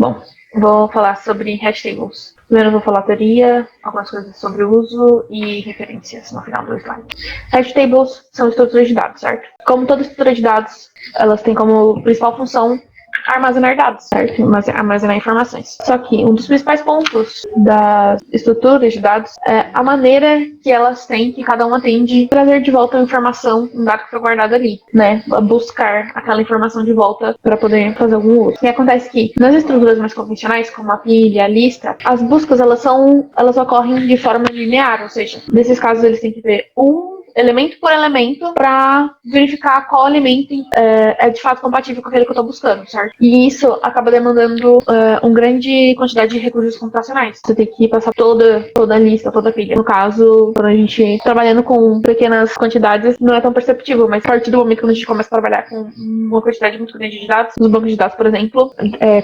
Bom, vou falar sobre hash tables. Primeiro eu vou falar teoria, algumas coisas sobre o uso e referências no final do slide. Hash tables são estruturas de dados, certo? Como toda estrutura de dados, elas têm como principal função armazenar dados, certo? Armazenar informações. Só que um dos principais pontos das estruturas de dados é a maneira que elas têm, que cada uma tem de trazer de volta a informação, um dado que foi guardado ali, né? Buscar aquela informação de volta para poder fazer algum uso. E acontece que nas estruturas mais convencionais, como a pilha, a lista, as buscas elas ocorrem de forma linear, ou seja, nesses casos eles têm que ver elemento por elemento para verificar qual elemento é de fato compatível com aquele que eu estou buscando, certo? E isso acaba demandando uma grande quantidade de recursos computacionais. Você tem que passar toda a lista, toda a pilha. No caso, quando a gente trabalhando com pequenas quantidades, não é tão perceptível, mas a partir do momento que a gente começa a trabalhar com uma quantidade muito grande de dados, nos bancos de dados, por exemplo,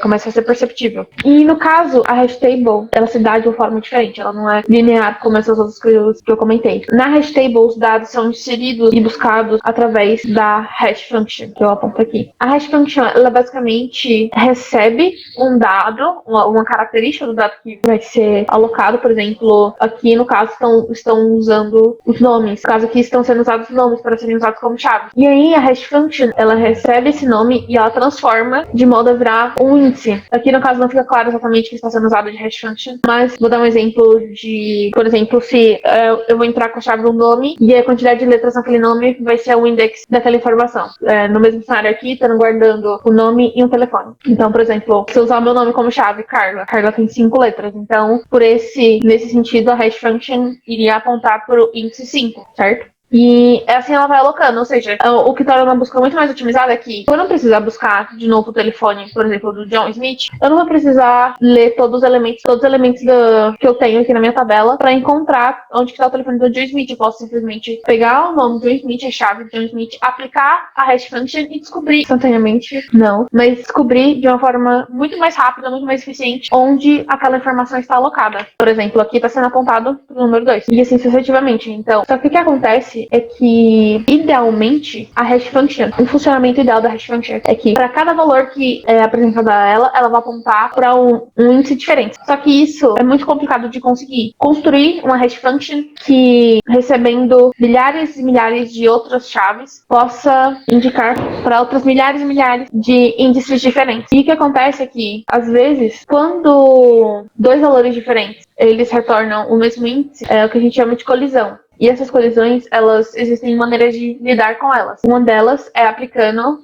começa a ser perceptível. E no caso, a hash table, ela se dá de uma forma diferente, ela não é linear como essas outras coisas que eu comentei. Na hash table, os dados são inseridos e buscados através da hash function, que eu aponto aqui. A hash function, ela basicamente recebe um dado, uma característica do dado que vai ser alocado, por exemplo, aqui no caso estão usando os nomes, no caso aqui estão sendo usados os nomes para serem usados como chave. E aí a hash function, ela recebe esse nome e ela transforma de modo a virar um índice. Aqui no caso não fica claro exatamente o que está sendo usado de hash function, mas vou dar um exemplo de, por exemplo, se eu vou entrar com a chave do nome e a quantidade de letras naquele nome vai ser o index daquela informação. No mesmo cenário aqui, estando guardando o nome e um telefone. Então, por exemplo, se eu usar o meu nome como chave, Carla tem 5 letras. Então, nesse sentido, a hash function iria apontar para o índice 5, certo? E assim ela vai alocando, ou seja, o que torna uma busca muito mais otimizada é que eu não precisar buscar de novo o telefone, por exemplo, do John Smith, eu não vou precisar ler todos os elementos que eu tenho aqui na minha tabela para encontrar onde que está o telefone do John Smith. Eu posso simplesmente pegar o nome do John Smith, a chave do John Smith, aplicar a hash function e descobrir instantaneamente, não, mas descobrir de uma forma muito mais rápida, muito mais eficiente, onde aquela informação está alocada. Por exemplo, aqui está sendo apontado para o número 2, e assim sucessivamente. Então, só que o que acontece é que, idealmente, a hash function, o funcionamento ideal da hash function é que, para cada valor que é apresentado a ela vai apontar para um índice diferente. Só que isso é muito complicado de conseguir. Construir uma hash function que, recebendo milhares e milhares de outras chaves, possa indicar para outras milhares e milhares de índices diferentes. E o que acontece é que, às vezes, quando dois valores diferentes eles retornam o mesmo índice, é o que a gente chama de colisão. E essas colisões, elas existem maneiras de lidar com elas. Uma delas é aplicando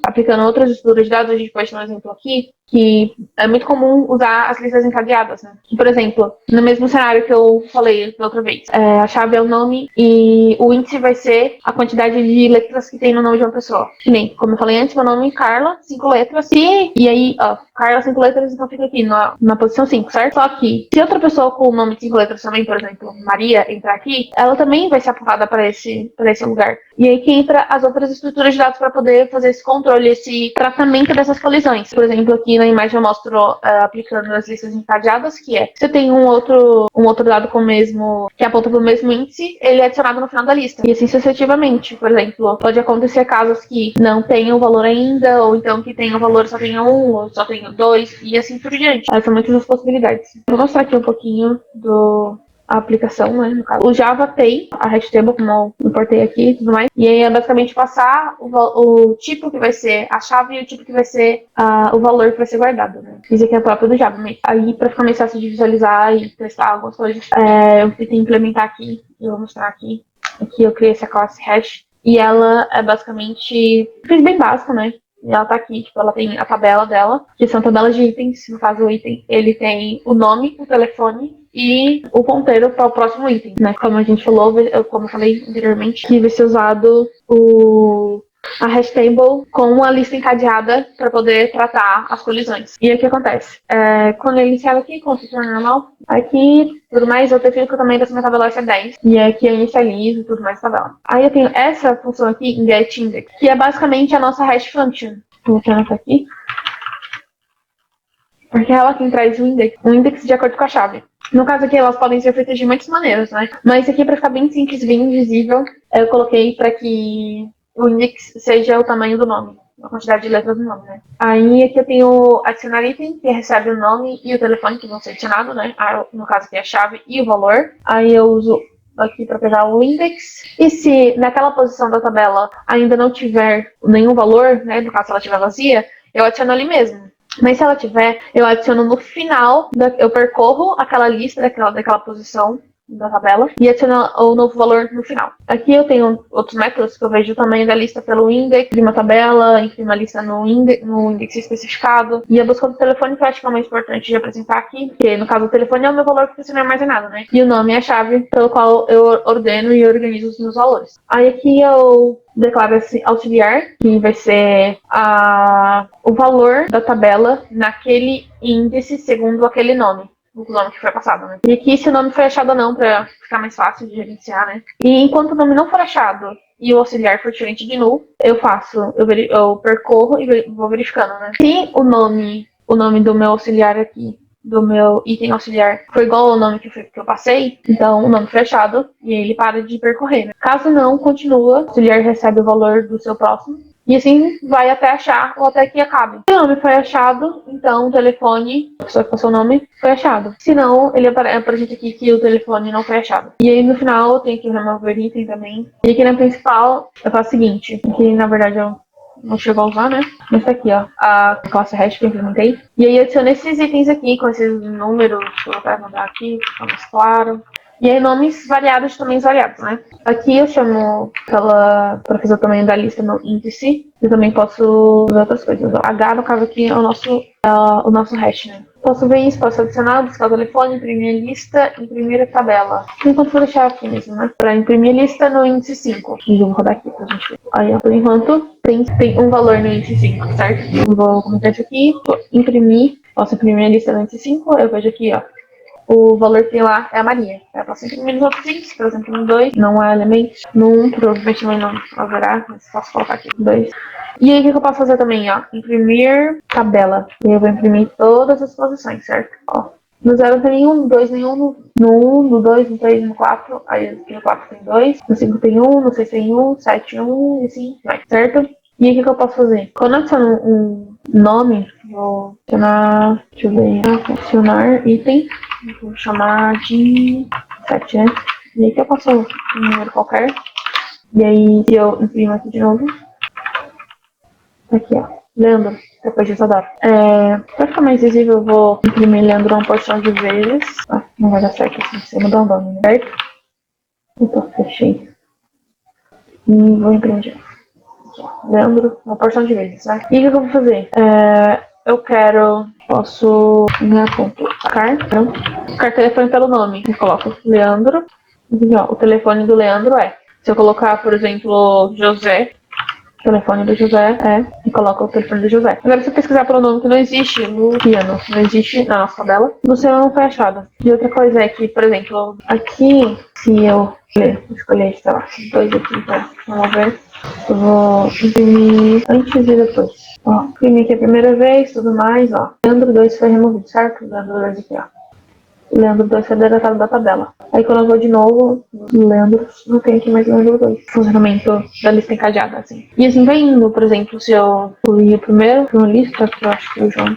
outras estruturas de dados. A gente pode dar um exemplo aqui, que é muito comum usar as listas encadeadas, né? Por exemplo, no mesmo cenário que eu falei da outra vez, a chave é o nome e o índice vai ser a quantidade de letras que tem no nome de uma pessoa. Que nem, como eu falei antes, meu nome é Carla, 5 letras, e aí, Carla, 5 letras, então fica aqui na posição 5, certo? Só que, se outra pessoa com o nome de 5 letras também, por exemplo, Maria, entrar aqui, ela também vai ser apontada para esse lugar. E aí que entra as outras estruturas de dados para poder fazer esse controle, esse tratamento dessas colisões. Por exemplo, aqui na imagem eu mostro aplicando as listas encadeadas, que é, se eu tenho um outro dado com o mesmo, que aponta para o mesmo índice, ele é adicionado no final da lista. E assim sucessivamente. Por exemplo, pode acontecer casos que não tenham valor ainda, ou então que tenham valor só tenha 1, ou só tenha 2, e assim por diante. Essas são muitas as possibilidades. Vou mostrar aqui um pouquinho a aplicação, né, no caso. O Java tem a hash table, como eu importei aqui e tudo mais, e aí é basicamente passar o tipo que vai ser a chave e o tipo que vai ser o valor que vai ser guardado, né. Isso aqui é próprio do Java mesmo. Aí, para ficar mais fácil de visualizar e testar algumas coisas, eu tentei implementar aqui, eu vou mostrar aqui. Aqui eu criei essa classe hash, e ela é basicamente, fiz bem básico, né. E ela tá aqui, tipo, ela tem a tabela dela, que são tabelas de itens. No caso, o item, ele tem o nome, o telefone e o ponteiro para o próximo item, né? Como a gente falou, como eu falei anteriormente, que vai ser usado a hash table com a lista encadeada para poder tratar as colisões. E aí o que acontece? Quando eu iniciava aqui, com o sistema normal, aqui, tudo mais, eu defino que o tamanho dessa minha tabela vai ser 10. E aqui eu inicializo tudo mais tabela. Aí eu tenho essa função aqui, em getIndex, que é basicamente a nossa hash function. Vou botar essa aqui. Porque ela quem traz um index de acordo com a chave. No caso aqui, elas podem ser feitas de muitas maneiras, né? Mas aqui, para ficar bem simples, bem visível, eu coloquei para que o index seja o tamanho do nome. a quantidade de letras no nome, né? Aí aqui eu tenho adicionar item, que recebe o nome e o telefone que vão ser adicionados, né? No caso aqui a chave e o valor. Aí eu uso aqui para pegar o index. E se naquela posição da tabela ainda não tiver nenhum valor, né? No caso, se ela estiver vazia, eu adiciono ali mesmo. Mas se ela tiver, eu adiciono no final, eu percorro aquela lista daquela posição da tabela e adiciono o novo valor no final. Aqui eu tenho outros métodos que eu vejo o tamanho da lista pelo index de uma tabela, imprimo a lista no index especificado. E a busca do telefone, que eu acho que é o mais importante de apresentar aqui, porque no caso o telefone é o meu valor que precisa ser armazenado, né? E o nome é a chave pelo qual eu ordeno e organizo os meus valores. Aí aqui eu declaro esse auxiliar, que vai ser o valor da tabela naquele índice segundo aquele nome. O nome que foi passado, né? E aqui se o nome foi achado ou não, pra ficar mais fácil de gerenciar, né? E enquanto o nome não for achado e o auxiliar for diferente de null, eu percorro e vou verificando, né? Se o nome do meu auxiliar aqui, do meu item auxiliar, for igual ao nome que eu passei, então o nome foi achado e ele para de percorrer, né? Caso não, continua, o auxiliar recebe o valor do seu próximo. E assim vai até achar ou até que acabe. Se o nome foi achado, então o telefone, a pessoa que passou o nome, foi achado. Se não, ele apresenta aqui que o telefone não foi achado. E aí no final eu tenho que remover item também. E aqui na principal eu faço o seguinte, que na verdade eu não chego a usar, né? Esse aqui, ó, a classe hash que eu implementei. E aí eu adiciono esses itens aqui com esses números que eu vou até mandar aqui, fica mais claro. E aí nomes variados de tamanhos variados, né? Aqui eu chamo para fazer o tamanho da lista no índice. Eu também posso usar outras coisas. O H, no caso aqui, é o nosso hash, né? Posso ver isso, posso adicionar, buscar o telefone, imprimir a lista, imprimir a tabela. Enquanto vou deixar aqui mesmo, né? Para imprimir a lista no índice 5. E eu vou rodar aqui pra gente ver. Aí, ó, por enquanto, tem um valor no índice 5, certo? Eu vou comentar isso aqui, vou imprimir. Posso imprimir a lista no índice 5, eu vejo aqui, ó. O valor que tem lá é a Maria. Eu posso imprimir nos outros itens, por exemplo, no 2, não há elementos. No 1, provavelmente também não haverá, mas posso colocar aqui no 2. E aí, o que eu posso fazer também, ó? Imprimir tabela. E eu vou imprimir todas as posições, certo? Ó. No 0 não tem nenhum, no 2 nenhum, no 1, no 2, no 3, no 4. Aí aqui no 4 tem 2, no 5 tem 1, no 6 tem 1, 7 1, e assim vai, certo? E aí, o que eu posso fazer? Quando eu adiciono um nome, vou adicionar, deixa eu ver, adicionar item, vou chamar de 7, né? E aí que eu passo um número qualquer. E aí, se eu imprimo aqui de novo, aqui, ó, Leandro, depois disso eu adoro. Pra ficar mais visível, eu vou imprimir Leandro uma porção de vezes. Ah, não vai dar certo assim, você mudar o nome, certo? Então, fechei. E vou imprimir de novo. Leandro, uma porção de vezes, né? E o que eu vou fazer? Posso cartar telefone pelo nome. Eu coloco Leandro. E, ó, o telefone do Leandro se eu colocar, por exemplo, José, o telefone do José e coloco o telefone do José. Agora, se eu pesquisar pelo nome que não existe no piano, não existe na nossa tabela, no seu não foi achado. E outra coisa é que, por exemplo, aqui, se eu escolher, sei lá, 2 aqui, tá? Vamos ver. Eu vou imprimir antes e depois. Ó, imprimi aqui a primeira vez, tudo mais, ó. Leandro 2 foi removido, certo? Leandro 2 aqui, ó. Leandro 2 foi deletado da tabela. Aí quando eu vou de novo, Leandro, não tem aqui mais Leandro 2. Funcionamento da lista encadeada, assim. E assim vai indo, por exemplo, se eu incluir o primeiro, uma lista, que eu acho que o João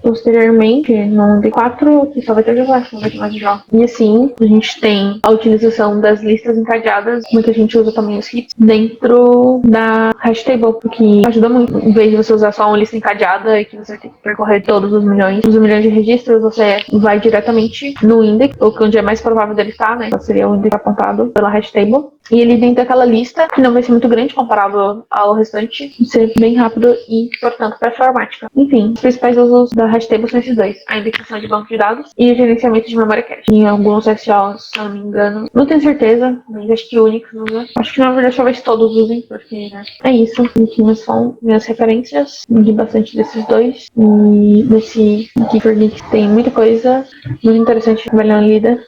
posteriormente, no D4, aqui só vai ter José, não vai ter mais João. E assim, a gente tem a utilização das listas encadeadas, muita gente usa também os hits, dentro da hash table, porque ajuda muito. Em vez de você usar só uma lista encadeada e que você tem que percorrer todos os milhões de registros, você vai diretamente no index, ou onde é mais provável dele estar, né? Então, seria o index apontado pela hash table. E ele dentro daquela lista, que não vai ser muito grande comparado ao restante, vai ser bem rápido e, portanto, performática. Enfim, os principais usos da hash table são esses dois: a indexação de banco de dados e o gerenciamento de memória cache. Em alguns SQLs, se eu não me engano, não tenho certeza, mas acho que o Unix usa. Acho que na verdade talvez todos usem, porque né? É isso. Enfim, são minhas referências. Li bastante desses dois. E nesse Geek for Geeks tem muita coisa muito interessante, valendo lida.